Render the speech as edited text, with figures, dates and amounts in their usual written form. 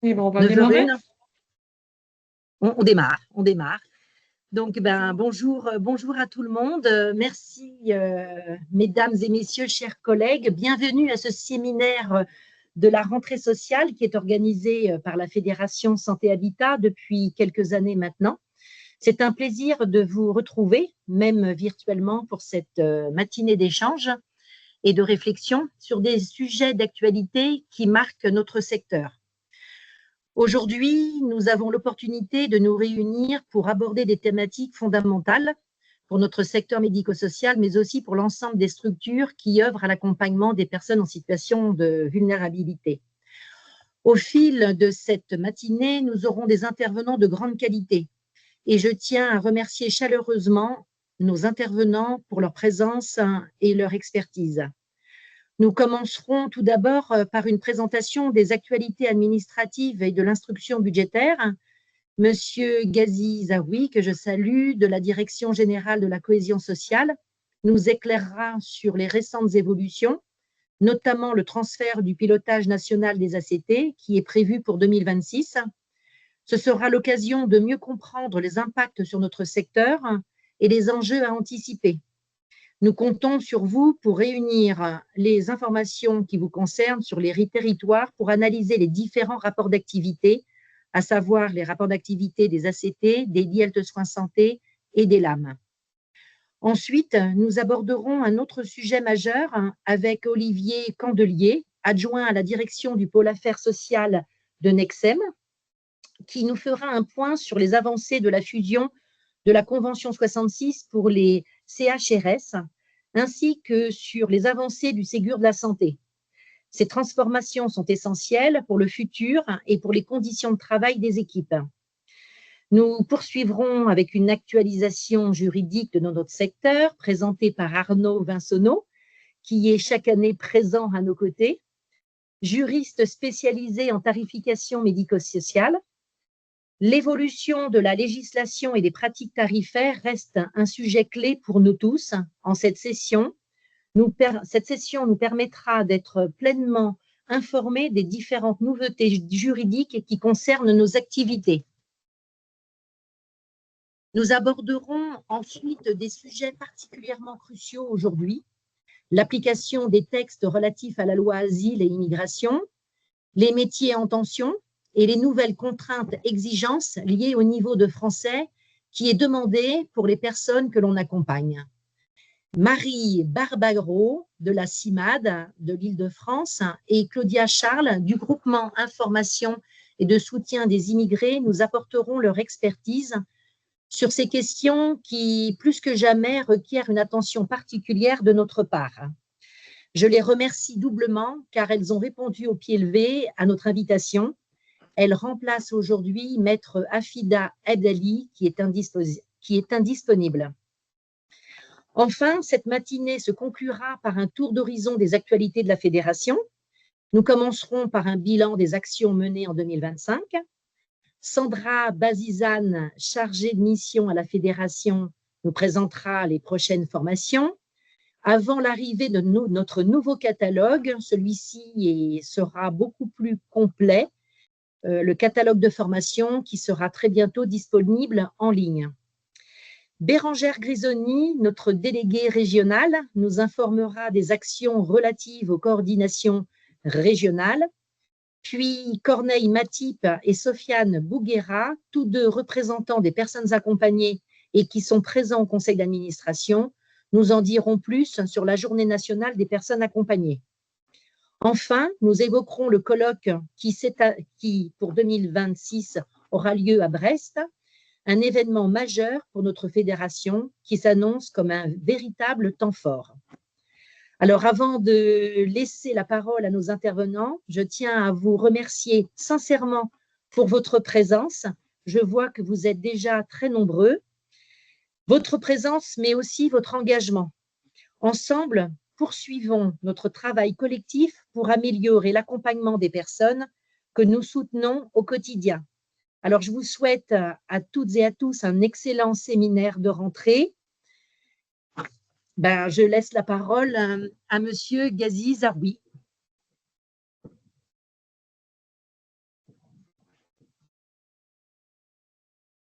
Oui, bon, on va 9h01. démarrer. On démarre, on démarre. Donc, bonjour, bonjour à tout le monde. Merci, mesdames et messieurs, chers collègues. Bienvenue à ce séminaire de la rentrée sociale qui est organisé par la Fédération Santé Habitat depuis quelques années maintenant. C'est un plaisir de vous retrouver, même virtuellement, pour cette matinée d'échange et de réflexion sur des sujets d'actualité qui marquent notre secteur. Aujourd'hui, nous avons l'opportunité de nous réunir pour aborder des thématiques fondamentales pour notre secteur médico-social, mais aussi pour l'ensemble des structures qui œuvrent à l'accompagnement des personnes en situation de vulnérabilité. Au fil de cette matinée, nous aurons des intervenants de grande qualité et je tiens à remercier chaleureusement nos intervenants pour leur présence et leur expertise. Nous commencerons tout d'abord par une présentation des actualités administratives et de l'instruction budgétaire. Monsieur Ghazi Zaoui, que je salue, de la Direction générale de la cohésion sociale, nous éclairera sur les récentes évolutions, notamment le transfert du pilotage national des ACT qui est prévu pour 2026. Ce sera l'occasion de mieux comprendre les impacts sur notre secteur et les enjeux à anticiper. Nous comptons sur vous pour réunir les informations qui vous concernent sur les territoires pour analyser les différents rapports d'activité, à savoir les rapports d'activité des ACT, des DIELT Soins Santé et des LAM. Ensuite, nous aborderons un autre sujet majeur avec Olivier Candelier, adjoint à la direction du pôle affaires sociales de Nexem, qui nous fera un point sur les avancées de la fusion de la Convention 66 pour les CHRS, ainsi que sur les avancées du Ségur de la santé. Ces transformations sont essentielles pour le futur et pour les conditions de travail des équipes. Nous poursuivrons avec une actualisation juridique de notre secteur, présentée par Arnaud Vinsonneau, qui est chaque année présent à nos côtés, juriste spécialisé en tarification médico-sociale. L'évolution de la législation et des pratiques tarifaires reste un sujet clé pour nous tous. En cette session, cette session nous permettra d'être pleinement informés des différentes nouveautés juridiques qui concernent nos activités. Nous aborderons ensuite des sujets particulièrement cruciaux aujourd'hui, l'application des textes relatifs à la loi Asile et Immigration, les métiers en tension, et les nouvelles contraintes, exigences liées au niveau de français qui est demandé pour les personnes que l'on accompagne. Marie Barbaro de la CIMAD de l'Île-de-France et Claudia Charles du groupement Information et de soutien des immigrés nous apporteront leur expertise sur ces questions qui, plus que jamais, requièrent une attention particulière de notre part. Je les remercie doublement car elles ont répondu au pied levé à notre invitation. Elle remplace aujourd'hui Maître Afida Abdali qui est indisponible. Enfin, cette matinée se conclura par un tour d'horizon des actualités de la Fédération. Nous commencerons par un bilan des actions menées en 2025. Sandra Bazizane, chargée de mission à la Fédération, nous présentera les prochaines formations. Avant l'arrivée de notre nouveau catalogue, celui-ci sera beaucoup plus complet, le catalogue de formation qui sera très bientôt disponible en ligne. Bérangère Grisoni, notre déléguée régionale, nous informera des actions relatives aux coordinations régionales. Puis Corneille Matip et Sofiane Bouguera, tous deux représentants des personnes accompagnées et qui sont présents au conseil d'administration, nous en diront plus sur la journée nationale des personnes accompagnées. Enfin, nous évoquerons le colloque qui pour 2026, aura lieu à Brest, un événement majeur pour notre fédération qui s'annonce comme un véritable temps fort. Alors, avant de laisser la parole à nos intervenants, je tiens à vous remercier sincèrement pour votre présence. Je vois que vous êtes déjà très nombreux. Votre présence, mais aussi votre engagement. Ensemble, poursuivons notre travail collectif pour améliorer l'accompagnement des personnes que nous soutenons au quotidien. Alors, je vous souhaite à toutes et à tous un excellent séminaire de rentrée. Je laisse la parole à Monsieur Ghazi Zaoui.